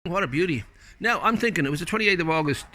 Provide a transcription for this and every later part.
What a beauty. Now, I'm thinking it was the 28th of August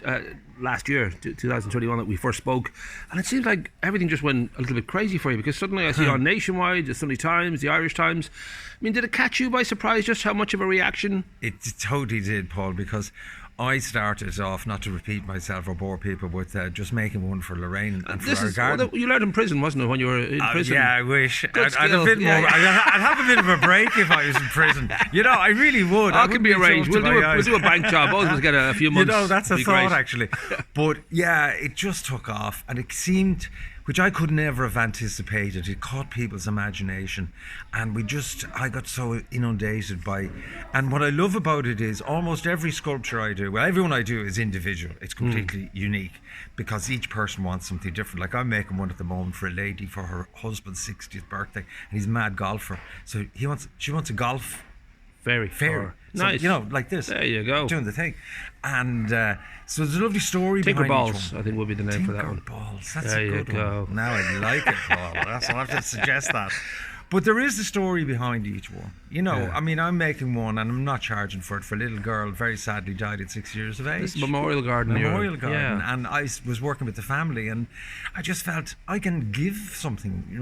last year, 2021, that we first spoke, and it seems like everything just went a little bit crazy for you, because suddenly I see on Nationwide, the Sunday Times, the Irish Times. I mean, did it catch you by surprise just how much of a reaction? It totally did, Paul, because I started off, not to repeat myself or bore people, with just making one for Lorraine and for our garden. You learned in prison, wasn't it, when you were in prison? Yeah, I wish. I'd have a bit of a break if I was in prison. I really would. That could be arranged. We'll do a bank job. Both of us get a few months. That's a thought, actually. But yeah, it just took off, and it seemed, which I could never have anticipated. It caught people's imagination, and I got so inundated by, and what I love about it is almost every sculpture I do, well, everyone I do is individual. It's completely unique, because each person wants something different. Like I'm making one at the moment for a lady for her husband's 60th birthday, and he's a mad golfer. So she wants a golf fairy. So, nice. Like this. There you go. Doing the thing. And so there's a lovely story behind Balls, I think would be the name for that one. Balls. That's there a good one. Now I like it, Paul. I'll have to suggest that. But there is a story behind each one. I mean, I'm making one and I'm not charging for it, for a little girl very sadly died at 6 years of age. This Memorial Garden. Yeah. And I was working with the family, and I just felt I can give something,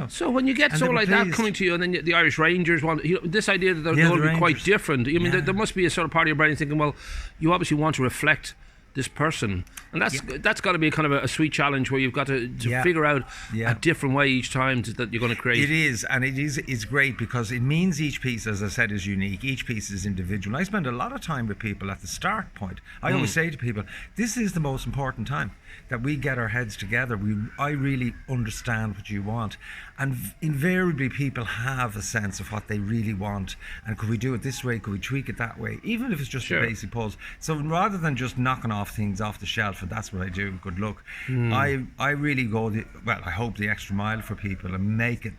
So when you get someone like that coming to you, and then the Irish Rangers want, this idea that they're going to be quite different. I mean, there must be a sort of part of your brain thinking, well, you obviously want to reflect this person, and that's got to be kind of a sweet challenge, where you've got to figure out a different way each time that you're going to create. It is, and it's great, because it means each piece, as I said, is unique. Each piece is individual. I spend a lot of time with people at the start point. I always say to people, this is the most important time, that we get our heads together. I really understand what you want, and invariably people have a sense of what they really want, and could we do it this way, could we tweak it that way, even if it's just a basic pulse. So rather than just knocking off things off the shelf, and that's what I do, good luck, I really go I hope the extra mile for people and make it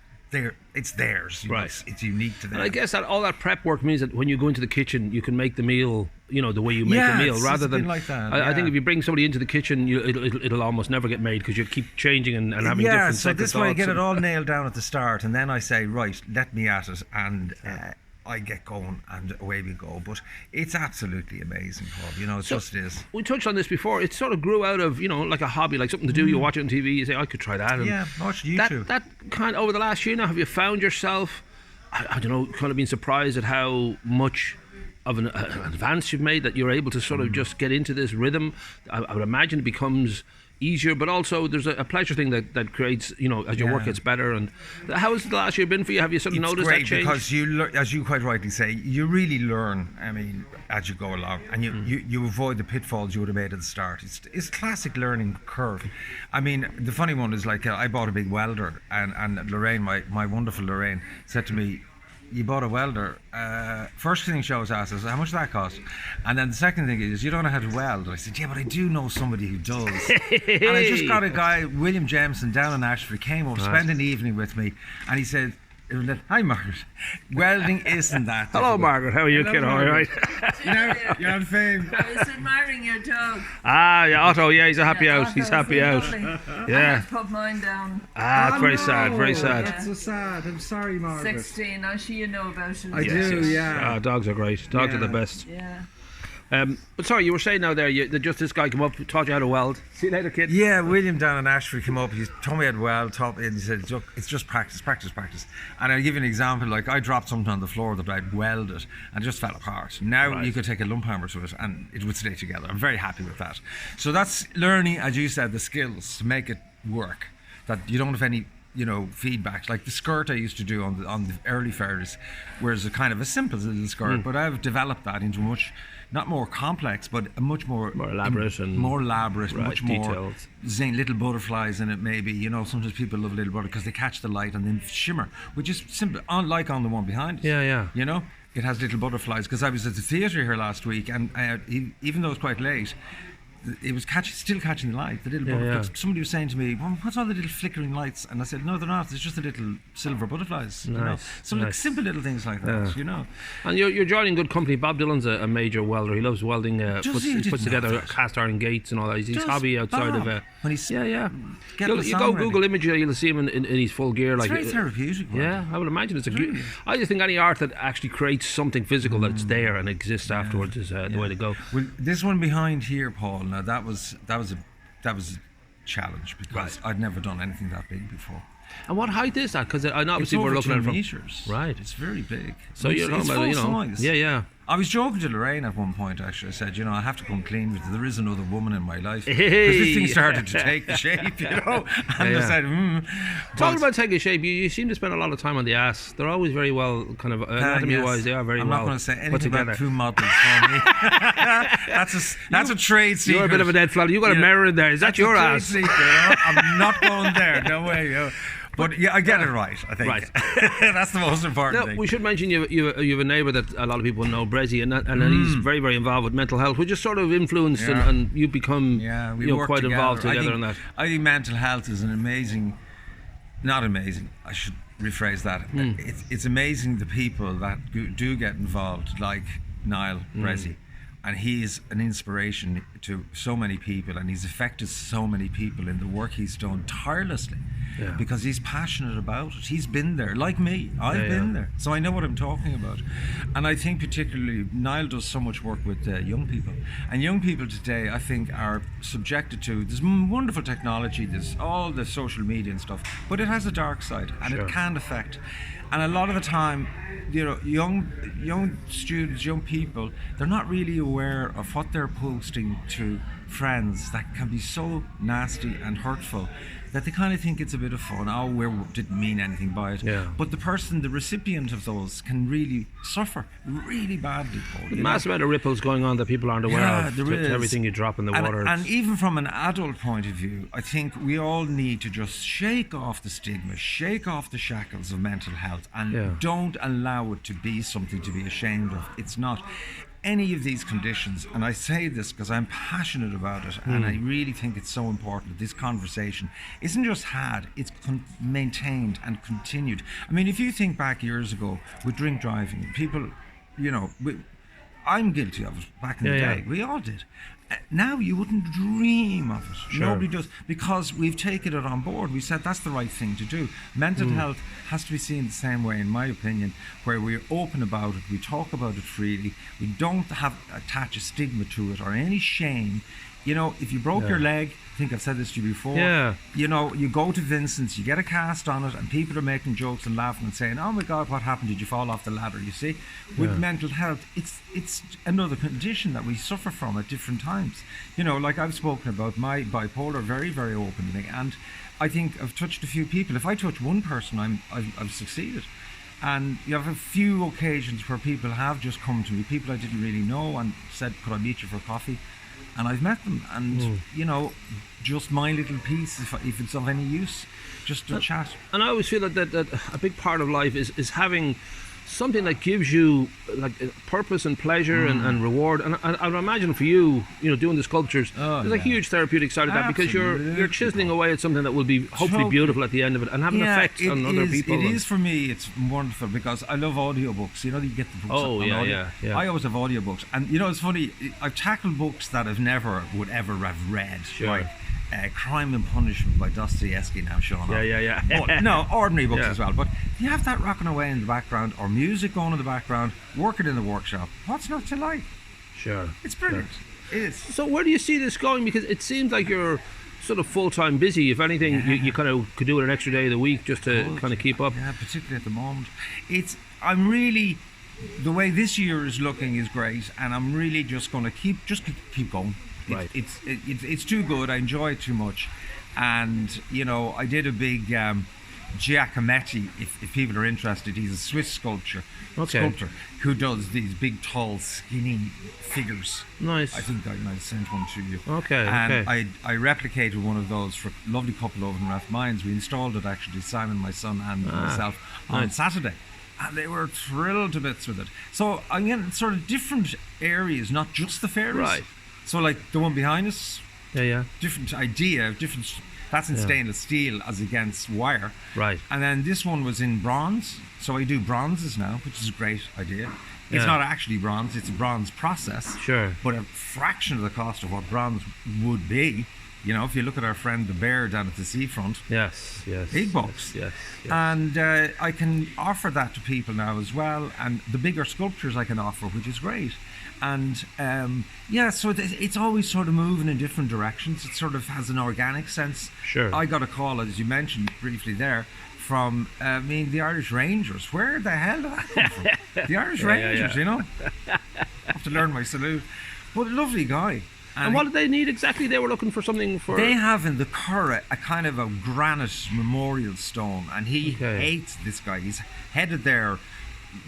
it's theirs, right? It's unique to them. And I guess that all that prep work means that when you go into the kitchen, you can make the meal, the way you make a meal, rather than like that. I think if you bring somebody into the kitchen, it'll almost never get made, because you keep changing and having different. So this way I get it all nailed down at the start, and then I say, right, let me at it, and I get going, and away we go. But it's absolutely amazing, Paul. It just is. We touched on this before. It sort of grew out of, like a hobby, like something to do. You watch it on TV, you say, I could try that. And watch YouTube. That kind of, over the last year now, have you found yourself, I don't know, kind of been surprised at how much of an advance you've made, that you're able to sort of just get into this rhythm? I would imagine it becomes easier, but also there's a pleasure thing that creates, as your work gets better. And how has the last year been for you? Have you sort of noticed that change? Because as you quite rightly say, you really learn, I mean, as you go along, and you avoid the pitfalls you would have made at the start. It's classic learning curve. I mean, the funny one is, like, I bought a big welder, and Lorraine, my wonderful Lorraine, said to me, you bought a welder. First thing she always asks is, how much did that cost? And then the second thing is, you don't know how to weld. I said, yeah, but I do know somebody who does. And I just got a guy, William Jameson, down in Ashford, came over, spent an evening with me, and he said, hi, Margaret. Welding isn't that difficult. Hello, Margaret. How are you, kid? All right. You're on fame. I was admiring your dog. Yeah, Otto. Yeah, he's a happy out. Otto's He's happy out. lovely. Yeah. I put mine down. It's very sad. Very sad. That's so sad. I'm sorry, Margaret. 16. I'm sure you know about it. I do, yeah. Dogs are great. Dogs are the best. Yeah. But sorry, you were saying now there, just this guy came up, taught you how to weld. See you later, kid. Yeah, William down in Ashford came up, he told me how to weld, and he said, look, it's just practice. And I'll give you an example, like I dropped something on the floor that I'd welded and it just fell apart. Now you could take a lump hammer to it and it would stay together. I'm very happy with that. So that's learning, as you said, the skills to make it work, that you don't have any feedback. Like the skirt I used to do on the early fairs, whereas a kind of a simple little skirt, but I've developed that into much, not more complex, but a much more elaborate, much detailed. more little butterflies in it. Maybe sometimes people love little butterflies because they catch the light and then shimmer, which is simple, unlike on the one behind us. Yeah. It has little butterflies. Because I was at the theatre here last week, and even though it's quite late, it was still catching the light. The little Yeah, butterflies. yeah. Somebody was saying to me, "Well, what's all the little flickering lights?" And I said, "No, they're not. It's just the little silver butterflies." You know? Nice, So like nice. simple little things like that. Yeah. You know. And you're joining good company. Bob Dylan's a major welder. He loves welding. Does he? I He didn't puts know together that. cast iron gates and all that. He's his Does hobby outside Bob? of. When he's Yeah. getting the You song go ready. Google image. You'll see him in his full gear. It's Like very therapeutic. yeah, I would imagine it's a good. Really? I just think any art that actually creates something physical that's there and exists afterwards is the way to go. Well, this one behind here, Paul. Now that was a challenge because I'd never done anything that big before. And what height is that? Because I know It's obviously over we're looking at 2 it from. meters. Right. It's very big. So it's, you're talking it's about, you full know, size. yeah. I was joking to Lorraine at one point. Actually, I said, I have to come clean with you. There is another woman in my life because this thing started to take the shape, and I said, Talking about taking shape, you seem to spend a lot of time on the ass. They're always very well, kind of anatomy-wise. They are very I'm well not going to say put anything together. about two models for me. that's a trade secret. You're a bit of a dead fella. You got a mirror in there. Is that That's your a trade ass? secret, I'm not going there. No way. But yeah, I get it right. I think Right. that's the most important Now, thing. we should mention you have a neighbour that a lot of people know, Brezzy, and he's very, very involved with mental health, which is sort of influenced, Yeah. and you become we work quite together. involved together in that. I think mental health is not amazing. I should rephrase that. It's amazing the people that do get involved, like Niall Brezzy. And he is an inspiration to so many people, and he's affected so many people in the work he's done tirelessly. Yeah. Because he's passionate about it. He's been there, like me. I've been there, so I know what I'm talking about. And I think particularly Niall does so much work with young people, and young people today, I think, are subjected to this wonderful technology, there's all the social media and stuff, but it has a dark side, and Sure. it can affect. And a lot of the time, young students, young people, they're not really aware of what they're posting to friends that can be so nasty and hurtful that they kind of think it's a bit of fun. Oh, we didn't mean anything by it. Yeah. But the recipient of those can really suffer really badly. Paul, There's a massive amount of ripples going on that people aren't aware of. there to is. everything you drop in the water. And even from an adult point of view, I think we all need to just shake off the stigma, shake off the shackles of mental health, and don't allow it to be something to be ashamed of. It's not. Any of these conditions, and I say this because I'm passionate about it, and I really think it's so important that this conversation isn't just had, it's maintained and continued. I mean, if you think back years ago with drink driving, people, I'm guilty of it back in the day. We all did. Now you wouldn't dream of it. Sure. Nobody does, because we've taken it on board. We said that's the right thing to do. Mental health has to be seen the same way, in my opinion, where we're open about it, we talk about it freely, we don't attach a stigma to it or any shame. If you broke your leg, I think I've said this to you before. Yeah. You go to Vincent's, you get a cast on it, and people are making jokes and laughing and saying, "Oh my God, what happened? Did you fall off the ladder?" You see, with mental health, it's another condition that we suffer from at different times. Like I've spoken about my bipolar very, very openly, and I think I've touched a few people. If I touch one person, I've succeeded. And you have a few occasions where people have just come to me, people I didn't really know, and said, "Could I meet you for coffee?" And I've met them, and just my little piece, if it's of any use, just to chat. And I always feel that a big part of life is having something that gives you like purpose and pleasure and reward. And I would imagine for you, doing the sculptures, there's a huge therapeutic side of that, because you're chiseling away at something that will be hopefully beautiful at the end of it and have an effect on other people. It is for me. It's wonderful because I love audiobooks. You get the books. Oh, on audio. yeah. I always have audiobooks, and it's funny. I've tackled books that I've never would ever have read. Sure. Like Crime and Punishment by Dostoevsky, now Sean. Yeah. But, no, ordinary books as well. But you have that rocking away in the background, or music going in the background, working in the workshop. What's not to like? Sure. It's brilliant. It is. So where do you see this going? Because it seems like you're sort of full-time busy. If anything, you kind of could do it an extra day of the week just to kind of keep up. Yeah, particularly at the moment. I'm really, the way this year is looking is great, and I'm really just going to keep going. Right. It's too good. I enjoy it too much, and I did a big Giacometti. If people are interested, he's a Swiss sculptor who does these big, tall, skinny figures. Nice. I think I might send one to you. Okay. And I replicated one of those for a lovely couple over in Rathmines. We installed it actually, Simon, my son, and myself on Saturday. And they were thrilled to bits with it. So I'm in sort of different areas, not just the fairies. Right. So like the one behind us, Yeah. different idea, different. That's in stainless steel as against wire. Right. And then this one was in bronze. So I do bronzes now, which is a great idea. It's Yeah. not actually bronze, it's a bronze process. Sure. But a fraction of the cost of what bronze would be. You know, if you look at our friend the bear down at the seafront, Yes. big bucks. Yes. And I can offer that to people now as well. And the bigger sculptures I can offer, which is great. And so it's always sort of moving in different directions. It sort of has an organic sense. Sure. I got a call, as you mentioned briefly there, from the Irish Rangers. Where the hell did that come from? The Irish Rangers, you know. I have to learn my salute. But a lovely guy. And what did they need exactly? They were looking for something for. They have in the Curragh a kind of a granite memorial stone, and he hates this guy. He's headed their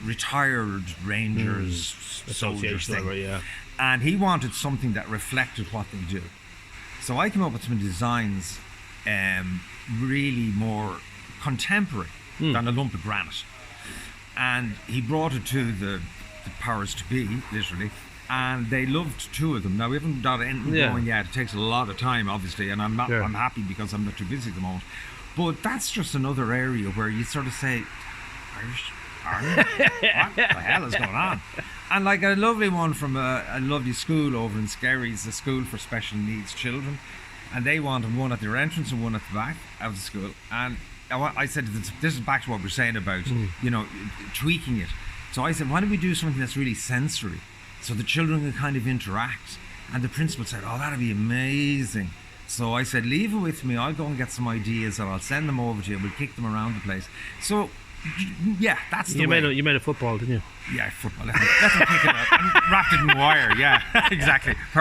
retired Rangers soldiers thing, whatever, yeah. and he wanted something that reflected what they do. So I came up with some designs, really more contemporary than a lump of granite, and he brought it to the powers to be, literally. And they loved two of them. Now we haven't got anything going yet. It takes a lot of time, obviously, and I'm not. Sure. I'm happy because I'm not too busy at the moment. But that's just another area where you sort of say, Irish, Ireland, what the hell is going on? And like a lovely one from a lovely school over in Skerries, a school for special needs children, and they wanted one at their entrance and one at the back of the school. And I said, this is back to what we're saying about, you know, tweaking it. So I said, why don't we do something that's really sensory? So the children can kind of interact. And the principal said, oh, that'd be amazing. So I said, leave it with me. I'll go and get some ideas and I'll send them over to you. We'll kick them around the place. So, yeah, that's the way. You made a football, didn't you? Yeah, football. Let them kick it out. And wrapped it in wire. Yeah, exactly.